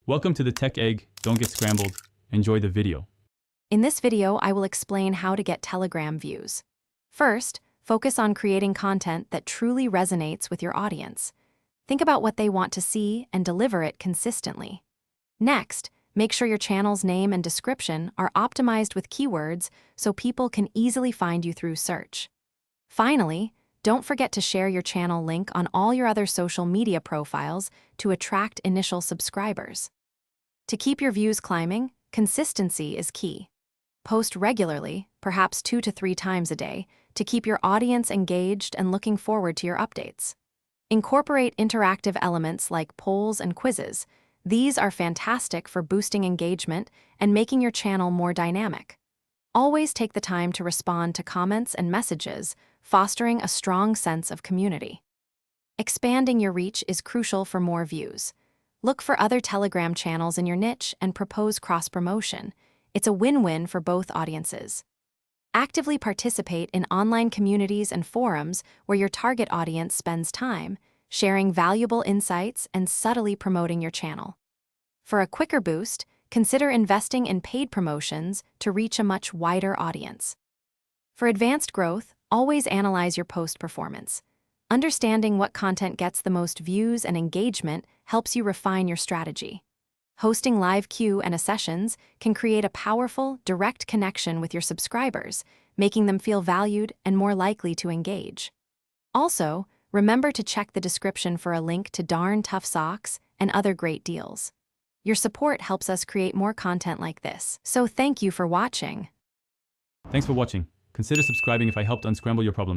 Welcome to the Tech Egg. Don't get scrambled. Enjoy the video. In this video, I will explain how to get Telegram views. First, focus on creating content that truly resonates with your audience. Think about what they want to see and deliver it consistently. Next, make sure your channel's name and description are optimized with keywords so people can easily find you through search. Finally, don't forget to share your channel link on all your other social media profiles to attract initial subscribers. To keep your views climbing, consistency is key. Post regularly, perhaps 2 to 3 times a day, to keep your audience engaged and looking forward to your updates. Incorporate interactive elements like polls and quizzes. These are fantastic for boosting engagement and making your channel more dynamic. Always take the time to respond to comments and messages, fostering a strong sense of community. Expanding your reach is crucial for more views. Look for other Telegram channels in your niche and propose cross-promotion. It's a win-win for both audiences. Actively participate in online communities and forums where your target audience spends time, sharing valuable insights and subtly promoting your channel. For a quicker boost, consider investing in paid promotions to reach a much wider audience. For advanced growth, always analyze your post performance. Understanding what content gets the most views and engagement helps you refine your strategy. Hosting live Q&A sessions can create a powerful, direct connection with your subscribers, making them feel valued and more likely to engage. Also, remember to check the description for a link to Darn Tough Socks and other great deals. Your support helps us create more content like this, so thank you for watching. Thanks for watching. Consider subscribing if I helped unscramble your problems.